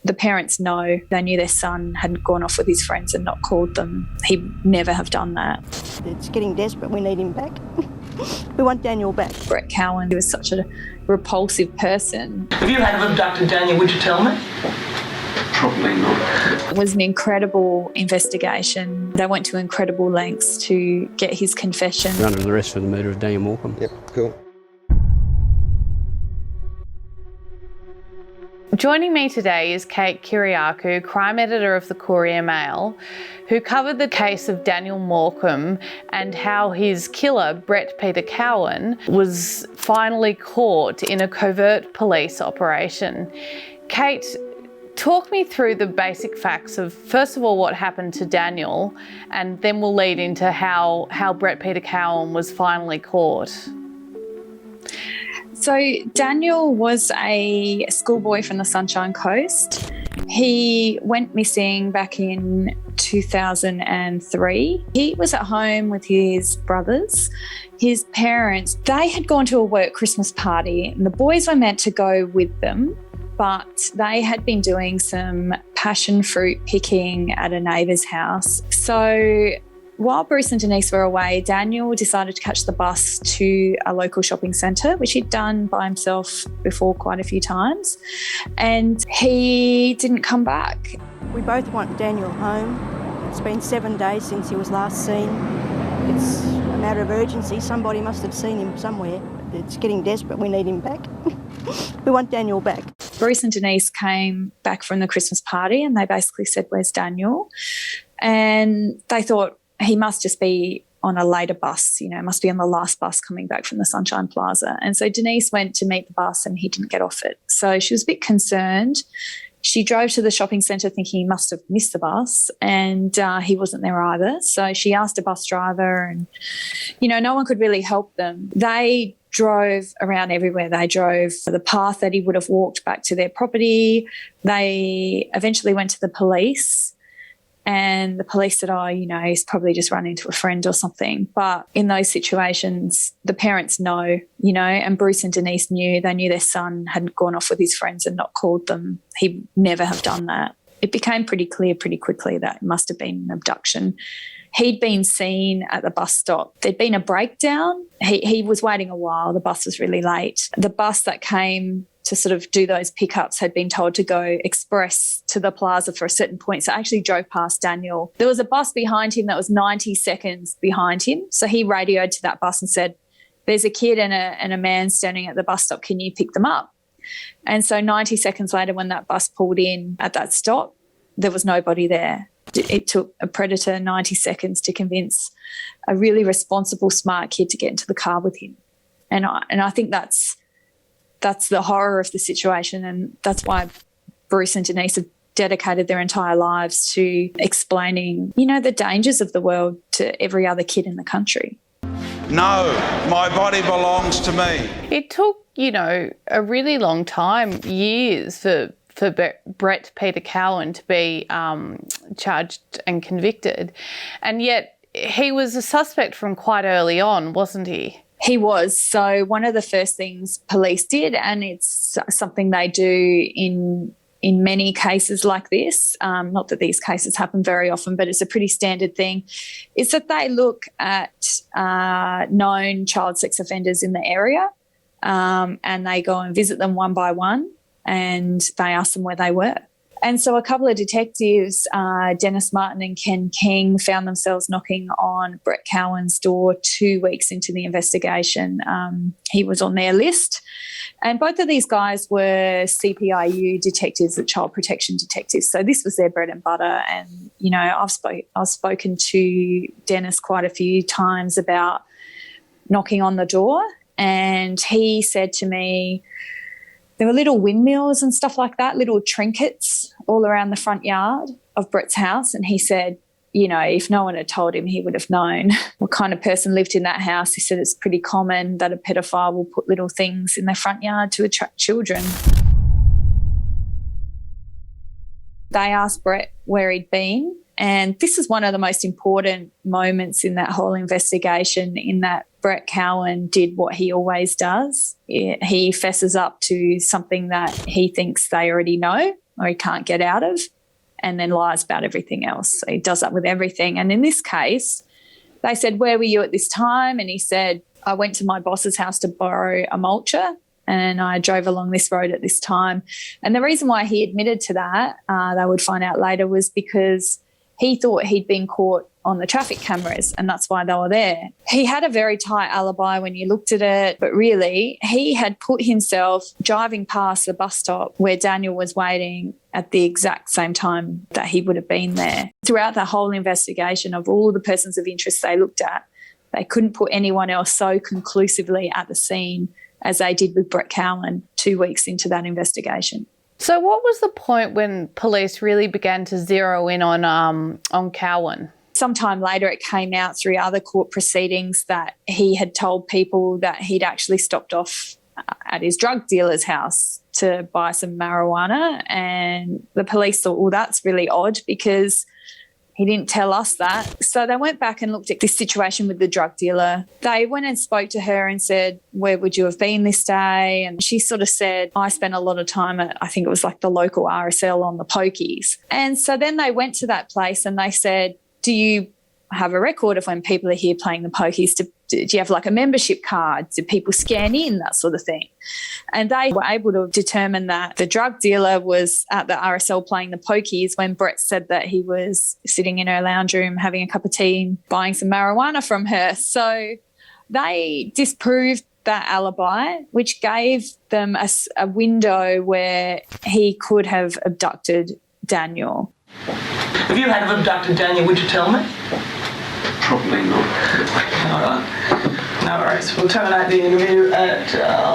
The parents know. They knew their son hadn't gone off with his friends and not called them. He'd never have done that. It's getting desperate. We need him back. We want Daniel back. Brett Cowans, he was such a repulsive person. If you had abducted Daniel, would you tell me? Probably not. It was an incredible investigation. They went to incredible lengths to get his confession. You're under arrest for the murder of Daniel Morcombe. Yep, cool. Joining me today is Kate Kyriacou, crime editor of the Courier Mail, who covered the case of Daniel Morcombe and how his killer, Brett Peter Cowan, was finally caught in a covert police operation. Kate, talk me through the basic facts of, first of all, what happened to Daniel, and then we'll lead into how Brett Peter Cowan was finally caught. So Daniel was a schoolboy from the Sunshine Coast. He went missing back in 2003. He was at home with his brothers. His parents, they had gone to a work Christmas party and the boys were meant to go with them, but they had been doing some passion fruit picking at a neighbour's house. So while Bruce and Denise were away, Daniel decided to catch the bus to a local shopping centre, which he'd done by himself before quite a few times, and he didn't come back. We both want Daniel home. It's been 7 days since he was last seen. It's a matter of urgency. Somebody must have seen him somewhere. It's getting desperate. We need him back. We want Daniel back. Bruce and Denise came back from the Christmas party and they basically said, "Where's Daniel?" And they thought, he must just be on a later bus, must be on the last bus coming back from the Sunshine Plaza. And so Denise went to meet the bus and he didn't get off it. So she was a bit concerned. She drove to the shopping centre thinking he must have missed the bus, and he wasn't there either. So she asked a bus driver and, no one could really help them. They drove around everywhere. They drove the path that he would have walked back to their property. They eventually went to the police. And the police said, he's probably just run into a friend or something. But in those situations, the parents know, and Bruce and Denise knew. They knew their son hadn't gone off with his friends and not called them. He'd never have done that. It became pretty clear pretty quickly that it must have been an abduction. He'd been seen at the bus stop. There'd been a breakdown. He was waiting a while. The bus was really late. The bus that came to sort of do those pickups had been told to go express to the plaza for a certain point. So I actually drove past Daniel. There was a bus behind him that was 90 seconds behind him. So he radioed to that bus and said, "There's a kid and a man standing at the bus stop. Can you pick them up?" And so 90 seconds later, when that bus pulled in at that stop, there was nobody there. It took a predator 90 seconds to convince a really responsible, smart kid to get into the car with him. And I think that's the horror of the situation, and that's why Bruce and Denise have dedicated their entire lives to explaining, the dangers of the world to every other kid in the country. No, my body belongs to me. It took, a really long time, years for Brett Peter Cowan to be charged and convicted, and yet he was a suspect from quite early on, wasn't he? He was. So one of the first things police did, and it's something they do in many cases like this, not that these cases happen very often, but it's a pretty standard thing, is that they look at known child sex offenders in the area and they go and visit them one by one and they ask them where they were. And so a couple of detectives, Dennis Martin and Ken King, found themselves knocking on Brett Cowan's door 2 weeks into the investigation. He was on their list. And both of these guys were CPIU detectives, child protection detectives. So this was their bread and butter. And, I've spoken to Dennis quite a few times about knocking on the door. And he said to me, there were little windmills and stuff like that, little trinkets all around the front yard of Brett's house. And he said, if no one had told him, he would have known what kind of person lived in that house. He said it's pretty common that a pedophile will put little things in their front yard to attract children. They asked Brett where he'd been. And this is one of the most important moments in that whole investigation, in that Brett Cowan did what he always does. He fesses up to something that he thinks they already know. or he can't get out of, and then lies about everything else. So he does that with everything. And in this case, they said, where were you at this time? And he said, I went to my boss's house to borrow a mulcher and I drove along this road at this time. And the reason why he admitted to that, they would find out later, was because he thought he'd been caught on the traffic cameras and that's why they were there. He had a very tight alibi when you looked at it, but really he had put himself driving past the bus stop where Daniel was waiting at the exact same time that he would have been there. Throughout the whole investigation of all the persons of interest they looked at, they couldn't put anyone else so conclusively at the scene as they did with Brett Cowan 2 weeks into that investigation. So what was the point when police really began to zero in on Cowan? Sometime later it came out through other court proceedings that he had told people that he'd actually stopped off at his drug dealer's house to buy some marijuana, and the police thought, well, that's really odd because he didn't tell us that. So they went back and looked at this situation with the drug dealer. They went and spoke to her and said, where would you have been this day? And she sort of said, I spent a lot of time at, I think it was like the local RSL on the pokies. And so then they went to that place and they said, do you have a record of when people are here playing the pokies? Do you have like a membership card? Do people scan in, that sort of thing? And they were able to determine that the drug dealer was at the RSL playing the pokies when Brett said that he was sitting in her lounge room having a cup of tea and buying some marijuana from her. So they disproved that alibi, which gave them a window where he could have abducted Daniel. If you had abducted Daniel, would you tell me? Probably not. All right. No worries. We'll terminate the interview at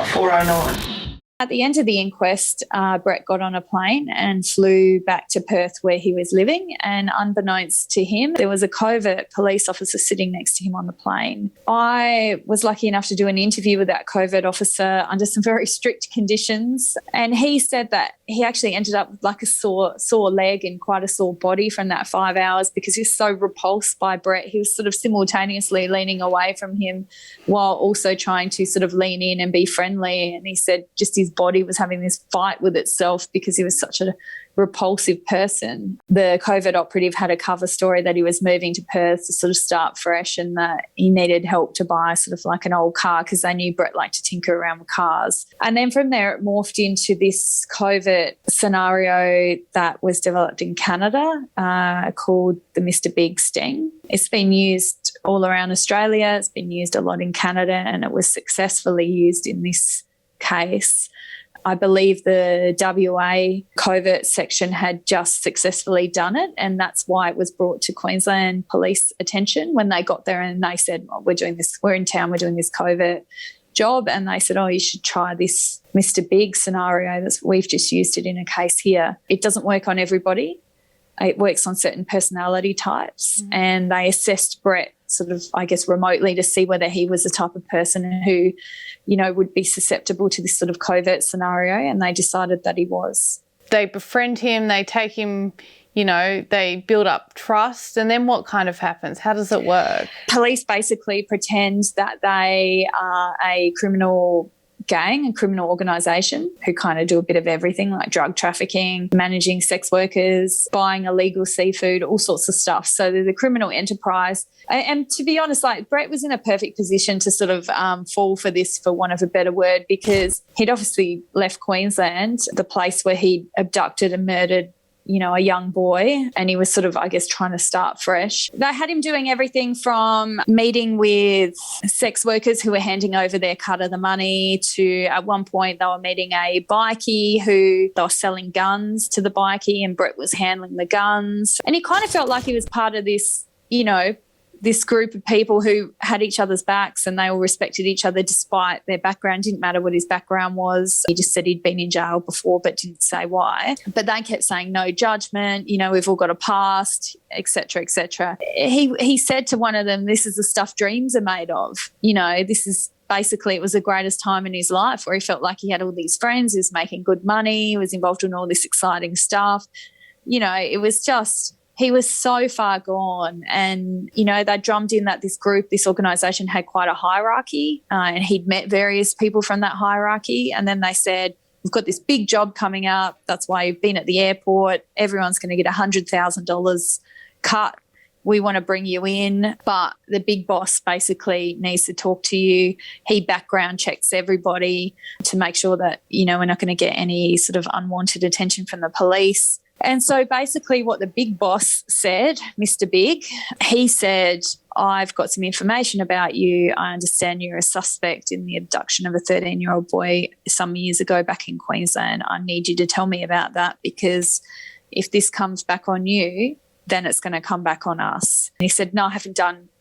4:09. At the end of the inquest, Brett got on a plane and flew back to Perth where he was living, and unbeknownst to him, there was a covert police officer sitting next to him on the plane. I was lucky enough to do an interview with that covert officer under some very strict conditions, and he said that he actually ended up with like a sore leg and quite a sore body from that 5 hours because he was so repulsed by Brett. He was sort of simultaneously leaning away from him while also trying to sort of lean in and be friendly, and he said just his body was having this fight with itself because he was such a repulsive person. The covert operative had a cover story that he was moving to Perth to sort of start fresh and that he needed help to buy sort of like an old car because they knew Brett liked to tinker around with cars. And then from there it morphed into this covert scenario that was developed in Canada called the Mr. Big sting. It's been used all around Australia. It's been used a lot in Canada, and it was successfully used in this case. I believe the WA covert section had just successfully done it, and that's why it was brought to Queensland Police attention when they got there and they said, oh, we're doing this, we're in town, we're doing this covert job. And they said, oh, you should try this Mr. Big scenario. We've just used it in a case here. It doesn't work on everybody. It works on certain personality types. Mm-hmm. And they assessed Brett sort of, I guess, remotely to see whether he was the type of person who, you know, would be susceptible to this sort of covert scenario, and they decided that he was. They befriend him, they take him, you know, they build up trust, and then what kind of happens? How does it work? Police basically pretend that they are a criminal gang, a criminal organisation who kind of do a bit of everything, like drug trafficking, managing sex workers, buying illegal seafood, all sorts of stuff. So there's a criminal enterprise. And to be honest, like Brett was in a perfect position to sort of fall for this, for want of a better word, because he'd obviously left Queensland, the place where he abducted and murdered, you know, a young boy, and he was sort of, I guess, trying to start fresh. They had him doing everything from meeting with sex workers who were handing over their cut of the money to, at one point, they were meeting a bikie who they were selling guns to the bikie, and Brett was handling the guns. And he kind of felt like he was part of this, you know, this group of people who had each other's backs and they all respected each other despite their background. Didn't matter what his background was. He just said he'd been in jail before but didn't say why. But they kept saying no judgment, you know, we've all got a past, et cetera, et cetera. He said to one of them, this is the stuff dreams are made of. You know, this is basically, it was the greatest time in his life where he felt like he had all these friends, he was making good money, he was involved in all this exciting stuff. You know, it was just... he was so far gone, and, you know, they drummed in that this group, this organisation had quite a hierarchy, and he'd met various people from that hierarchy, and then they said, we've got this big job coming up. That's why you've been at the airport. Everyone's going to get $100,000 cut. We want to bring you in, but the big boss basically needs to talk to you. He background checks everybody to make sure that, you know, we're not going to get any sort of unwanted attention from the police. And so basically what the big boss said, Mr. Big, he said, I've got some information about you. I understand you're a suspect in the abduction of a 13-year-old boy some years ago back in Queensland. I need you to tell me about that, because if this comes back on you, then it's going to come back on us. And he said, no,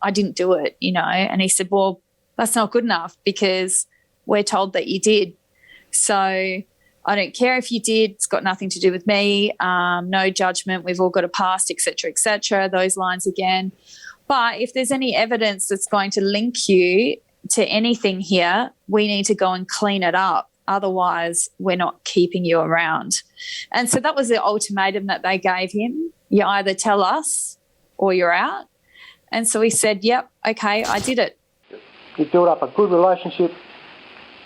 I didn't do it, you know. And he said, well, that's not good enough because we're told that you did. So I don't care if you did. It's got nothing to do with me. No judgment. We've all got a past, et cetera, those lines again. But if there's any evidence that's going to link you to anything here, we need to go and clean it up. Otherwise, we're not keeping you around. And so that was the ultimatum that they gave him. You either tell us or you're out. And so he said, yep, okay, I did it. You built up a good relationship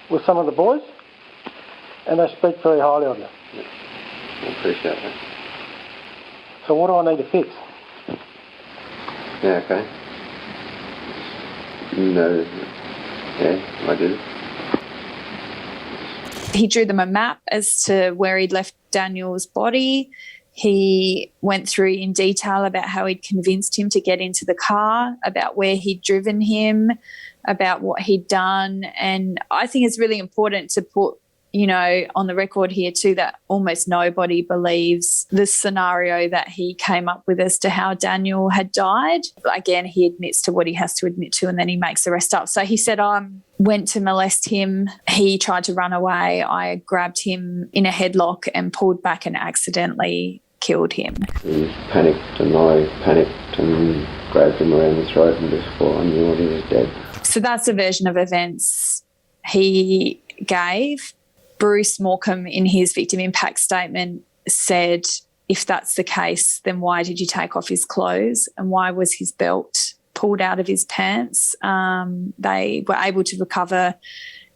with some of the boys, and they speak very highly of you. Yeah, I appreciate that. So what do I need to fix? Yeah, okay. No, yeah, I did. He drew them a map as to where he'd left Daniel's body. He went through in detail about how he'd convinced him to get into the car, about where he'd driven him, about what he'd done. And I think it's really important to put, you know, on the record here too, that almost nobody believes the scenario that he came up with as to how Daniel had died. Again, he admits to what he has to admit to, and then he makes the rest up. So he said, I went to molest him. He tried to run away. I grabbed him in a headlock and pulled back and accidentally killed him. He panicked and I panicked and grabbed him around the throat, and before I knew he was dead. So that's the version of events he gave. Bruce Morcombe, in his victim impact statement, said, if that's the case, then why did you take off his clothes and why was his belt pulled out of his pants? They were able to recover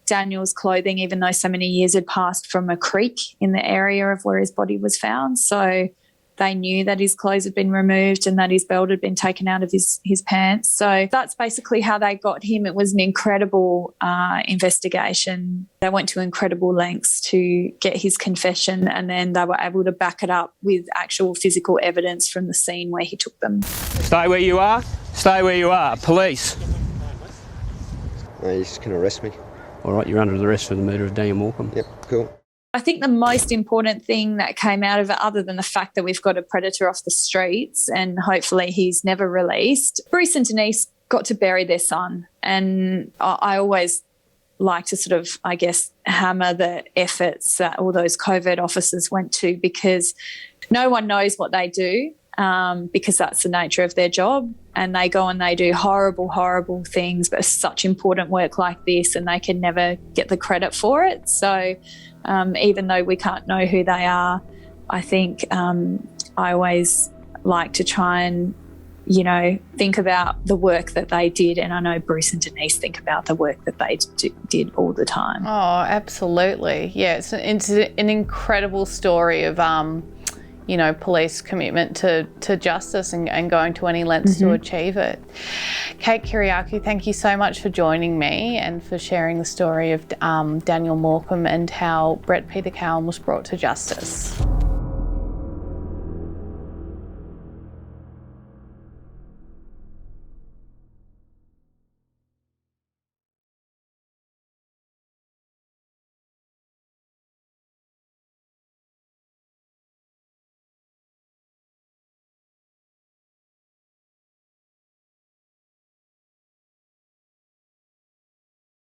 Daniel's clothing, even though so many years had passed, from a creek in the area of where his body was found. So they knew that his clothes had been removed and that his belt had been taken out of his pants. So that's basically how they got him. It was an incredible investigation. They went to incredible lengths to get his confession, and then they were able to back it up with actual physical evidence from the scene where he took them. Stay where you are. Stay where you are. Police. No, you just can arrest me. All right, you're under arrest for the murder of Daniel Morcombe. Yep, cool. I think the most important thing that came out of it, other than the fact that we've got a predator off the streets and hopefully he's never released, Bruce and Denise got to bury their son. And I always like to sort of, I guess, hammer the efforts that all those covert officers went to, because no one knows what they do, because that's the nature of their job. And they go and they do horrible, horrible things, but such important work like this, and they can never get the credit for it. So even though we can't know who they are, I think I always like to try and, you know, think about the work that they did. And I know Bruce and Denise think about the work that they did all the time. Oh, absolutely. Yeah, it's an incredible story of, you know, police commitment to justice and going to any lengths to achieve it. Kate Kyriacou, thank you so much for joining me and for sharing the story of Daniel Morcombe and how Brett Peter Cowan was brought to justice.